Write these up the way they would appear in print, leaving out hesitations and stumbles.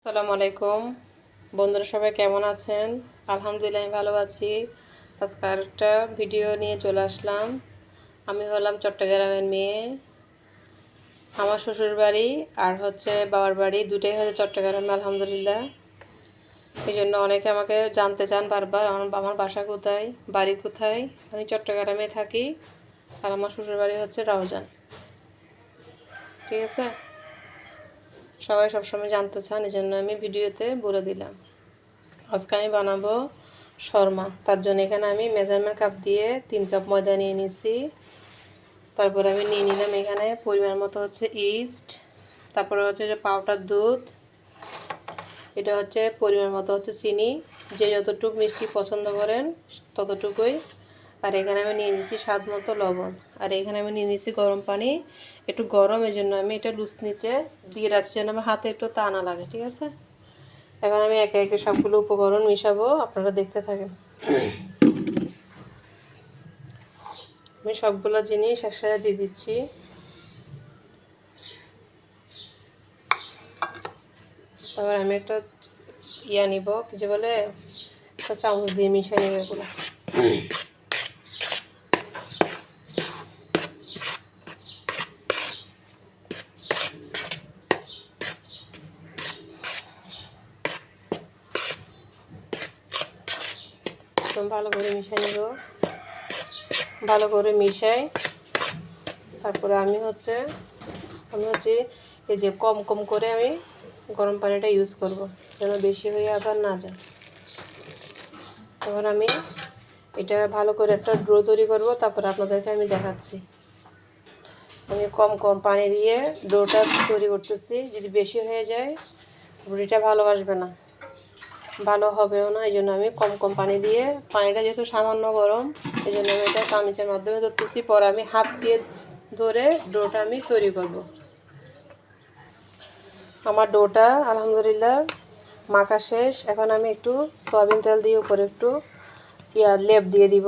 আসসালামু আলাইকুম বন্ধুরা, সবাই কেমন আছেন? আলহামদুলিল্লাহ আমি ভালো আছি। আজকে একটা ভিডিও নিয়ে চলে আসলাম। আমি হলাম চট্টগ্রামের মেয়ে। আমার শ্বশুর বাড়ি আর বাবার বাড়ি দুটোই চট্টগ্রামে আলহামদুলিল্লাহ। এই জন্য অনেকে আমাকে জানতে চান বারবার আমার বাসা কোথায়, বাড়ি কোথায়। আমি চট্টগ্রামে থাকি আর আমার শ্বশুর বাড়ি রাউজান। ঠিক আছে, সবাই সবসময় জানতে চান, এই জন্য আমি ভিডিওতে বলে দিলাম। আজকে আমি বানাবো শর্মা। তার জন্য এখানে আমি মেজারমেন্ট কাপ দিয়ে 3 কাপ ময়দা নিয়ে নিয়েছি। তারপরে আমি নিয়ে নিলাম এখানে পরিমাণ মতো ইস্ট। তারপরে যে পাউডার দুধ। এটা পরিমাণ মতো চিনি, যে যতটুকু মিষ্টি পছন্দ করেন ততটুকুই। আর এখানে আমি নিয়ে নিয়েছি স্বাদ মতো লবণ। আর এখানে আমি নিয়ে নিয়েছি গরম পানি। একটু গরম, এই জন্য আমি এটা লুচনিতে দিয়ে রাখছি যেন আমার হাতে একটু তা না লাগে। ঠিক আছে, এখন আমি একে একে সবগুলো উপকরণ মিশাবো, আপনারা দেখতে থাকেন। আমি সবগুলো জিনিস একসাথে দিয়ে দিচ্ছি। তারপর আমি একটা নিব, কিছু বলে একটা চামচ দিয়ে মিশিয়ে নেব এগুলো। ভালো করে মিশিয়ে নেব, ভালো করে মিশাই। তারপরে আমি এই যে কম কম করে আমি গরম পানিটা ইউজ করব, যেন বেশি হয়ে আবার না যায়। তখন আমি এটা ভালো করে একটা ডো তৈরি করব, তারপর আপনাদেরকে আমি দেখাচ্ছি। আমি কম কম পানি দিয়ে ডোটা তৈরি করতেছি। যদি বেশি হয়ে যায় রুটিটা ভালো আসবে না, ভালো হবেও না। এই জন্য আমি কম কম পানি দিয়ে, পানিটা যেহেতু সামান্য গরম, এই জন্য আমি এটা চামচের মাধ্যমে ধরতেছি। পরে আমি হাত দিয়ে ধরে ডোটা আমি তৈরি করব। আমার ডোটা আলহামদুলিল্লাহ মাখা শেষ। এখন আমি একটু সয়াবিন তেল দিয়ে উপরে একটু লেপ দিয়ে দিব,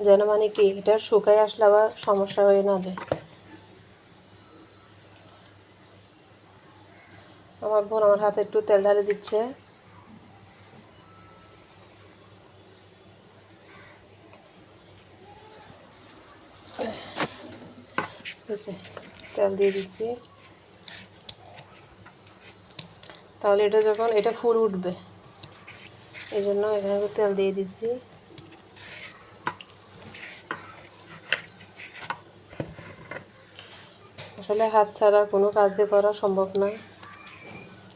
যেন কি এটা শুকায় আসলে আবার সমস্যা হয়ে না যায়। আমার বোন আমার হাতে একটু তেল ঢালে দিচ্ছে। তেল দিয়ে দিচ্ছি, তাহলে এটা যখন এটা ফুল উঠবে, এই জন্য এখানে তেল দিয়ে দিচ্ছি। আসলে হাত ছাড়া কোনো কাজে করা সম্ভব না।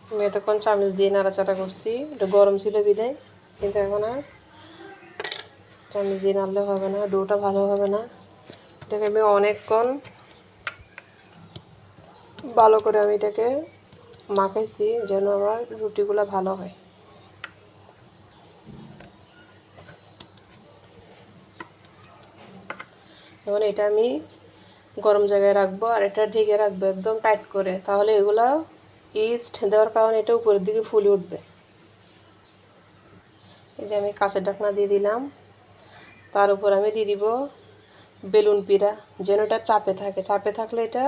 আমি এতক্ষণ চামচ দিয়ে নাড়াচাড়া করছি, এটা গরম ছিল বিদায়, কিন্তু এখন আর চামচ দিয়ে নাড়লে হবে না, ডোটা ভালো হবে না। এটাকে আমি অনেকক্ষণ ভালো করে আমি এটাকে মাখাইছি, যেন আমার রুটিগুলো ভালো হয়। এখন এটা আমি গরম জায়গায় রাখবো আর এটা ঢেকে রাখবো একদম টাইট করে, তাহলে এগুলা ইস্ট দেওয়ার কারণে এটা উপরের দিকে ফুলে উঠবে। এই যে আমি কাঁচের ঢাকনা দিয়ে দিলাম, তার উপর আমি দিয়ে দিব বেলুন পিড়া, যেন এটা চাপে থাকে। চাপে থাকলে এটা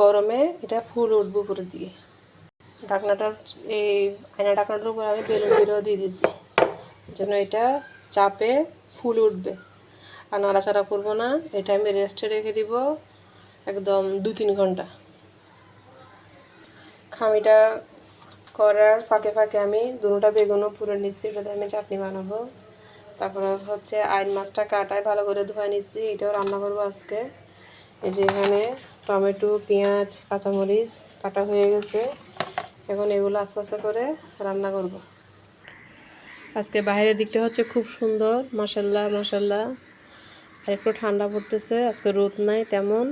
গরমে এটা ফুল উঠবে উপরের দিকে। ঢাকনাটার এই আয়না ঢাকনাটার উপর আমি বেলুন পিড়াও দিয়ে দিচ্ছি, যেন এটা চাপে ফুল উঠবে। আর নাড়াচাড়া করবো না, এটা আমি রেস্টে রেখে দিব একদম 2-3 ঘন্টা। খামিটা করার ফাঁকে ফাঁকে আমি দুটোটা বেগুনও পুরো নিচ্ছি, এটাতে আমি চাটনি বানাবো। তারপরে আইন মাছটা কাটায় ভালো করে ধুয়ে নিচ্ছি, এটাও রান্না করবো আজকে। এই যে এখানে টমেটো, পেঁয়াজ, কাঁচামরিচ কাটা হয়ে গেছে। এখন এগুলো আস্তে আস্তে করে রান্না করব। আজকে বাইরের দিকটা খুব সুন্দর, মাশাল্লাহ মাশাল্লাহ। আর একটু ঠান্ডা পড়তেছে, আজকে রোদ নাই তেমন।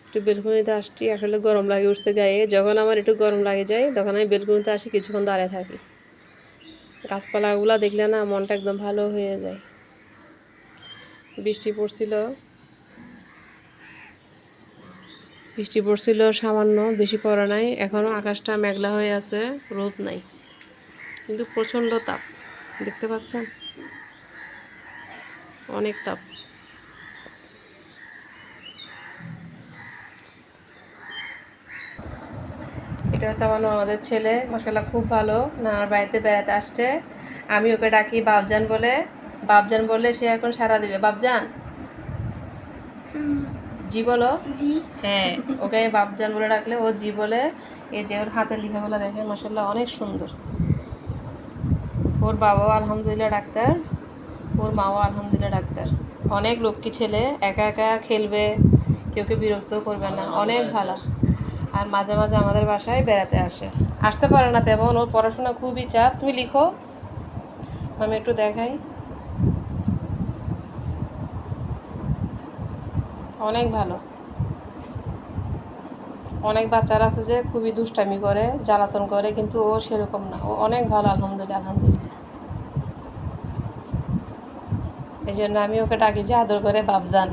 একটু বেলকুনিতে আসছি, আসলে গরম লাগে উঠছে গায়ে। যখন আমার একটু গরম লাগে যায় তখন আমি বেলকুনিতে আসি, কিছুক্ষণ দাঁড়িয়ে থাকি। গাছপালাগুলো দেখলে না মনটা একদম ভালো হয়ে যায়। বৃষ্টি পড়ছিল সামান্য, বেশি পড়া নাই। এখনও আকাশটা মেঘলা হয়ে আছে, রোদ নাই, কিন্তু প্রচণ্ড তাপ। দেখতে পাচ্ছেন, অনেক তাপ। এটা হচ্ছে আমার আমাদের ছেলে, মাশাআল্লাহ খুব ভালো। নানার বাড়িতে বেড়াতে আসছে। আমি ওকে ডাকি বাবজান বলে, বাবজান বললে সে এখন সাড়া দিবে। বাবজান জি বলো। জি। হ্যাঁ, ওকে বাবজান বলে ডাকলে ও জি বলে। এই যে ওর হাতের লেখাগুলো দেখেন, মাশাআল্লাহ অনেক সুন্দর। ওর বাবাও আলহামদুলিল্লাহ ডাক্তার, ওর মাও আলহামদুলিল্লাহ ডাক্তার। অনেক লক্ষ্মী ছেলে, একা একা খেলবে, কেউকে বিরক্ত করবে না, অনেক ভালো। আর মাঝে মাঝে আমাদের বাসায় বেড়াতে আসে। আসতে পারে না তেমন, ওর পড়াশোনা খুবই চাপ। তুমি লিখো, আমি একটু দেখাই। অনেক ভালো। অনেক বাচ্চারা আছে যে খুবই দুষ্টামি করে, জ্বালাতন করে, কিন্তু ও সেরকম না, ও অনেক ভালো আলহামদুলিল্লাহ। আলহামদুলিল্লাহ, এই জন্য আমি ওকে ডাকি যে আদর করে বাবজান।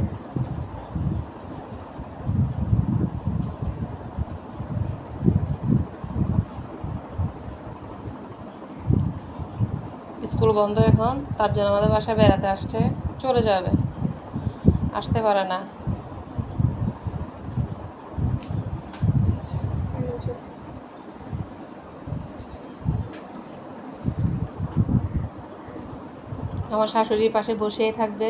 স্কুল বন্ধ এখন, তার জন্য আমাদের বাসায় বেড়াতে আসছে। চলে যাবে, আসতে পারে না। আমার শাশুড়ির পাশে বসেই থাকবে,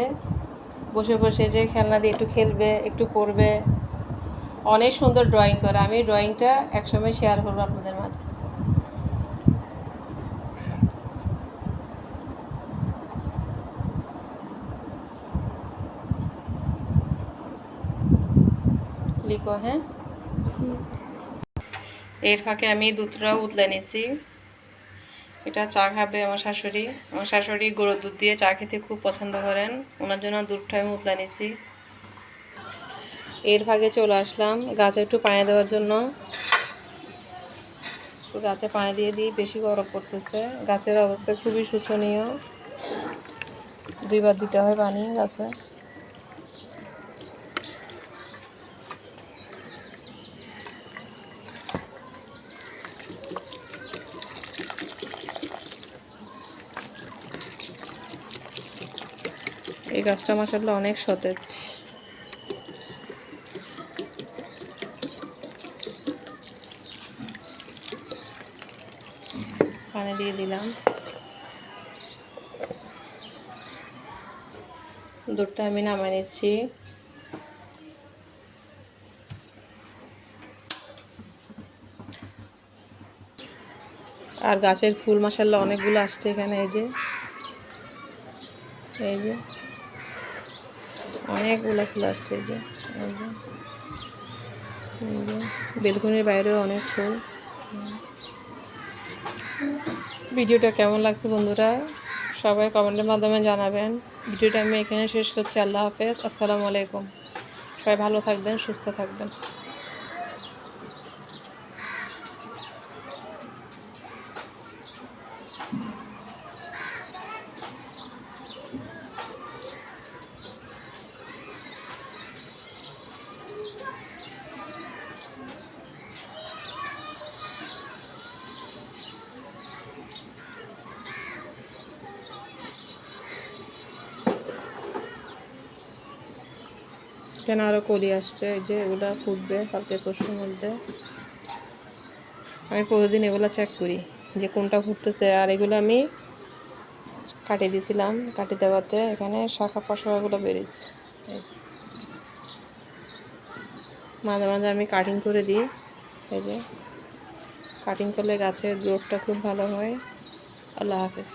বসে বসে যে খেলনা দিয়ে একটু খেলবে, একটু পড়বে। অনেক সুন্দর ড্রয়িং করে। আমি ড্রয়িংটা একসময় শেয়ার করবো আপনাদের মাঝে। লিখো, হ্যাঁ। এর ফাঁকে আমি দুধটাও উতলে নিয়েছি। এটা চা খাবে আমার শাশুড়ি। আমার শাশুড়ি গরুর দুধ দিয়ে চা খেতে খুব পছন্দ করেন, ওনার জন্য দুধটা আমি উতলে নিয়েছি। এর ফাঁকে চলে আসলাম গাছে একটু পানি দেওয়ার জন্য। গাছে পানি দিয়ে দিই, বেশি গরম পড়তেছে। গাছের অবস্থা খুবই শোচনীয়, 2 বার দিতে হয় পানি গাছে। এই গাছটা মাশাআল্লাহ অনেক সতেজ। পানি দিয়ে দিলাম। দুধটা আমি নামিয়ে নিচ্ছি। আর গাছের ফুল মাশাআল্লাহ অনেকগুলো আসছে এখানে। এই যে এই যে অনেকগুলো ফুল আসছে। এই যে এই যে এই যে বেলকনির বাইরেও অনেক ফুল। ভিডিওটা কেমন লাগছে বন্ধুরা সবাই কমেন্টের মাধ্যমে জানাবেন। ভিডিওটা আমি এখানে শেষ করছি। আল্লাহ হাফেজ, আসসালামু আলাইকুম। সবাই ভালো থাকবেন, সুস্থ থাকবেন। এখানে আরও কলি আসছে, এই যে এগুলা ফুটবে কালকে পরশুর মধ্যে। আমি প্রতিদিন এগুলো চেক করি যে কোনটা ফুটতেছে। আর এগুলো আমি কাটিয়ে দিয়েছিলাম, কাটিয়ে দেওয়াতে এখানে শাখা প্রশাখাগুলো বেরিয়েছে। মাঝে মাঝে আমি কাটিং করে দিই। এই যে কাটিং করলে গাছের গ্রোথটা খুব ভালো হয়। আল্লাহ হাফেজ।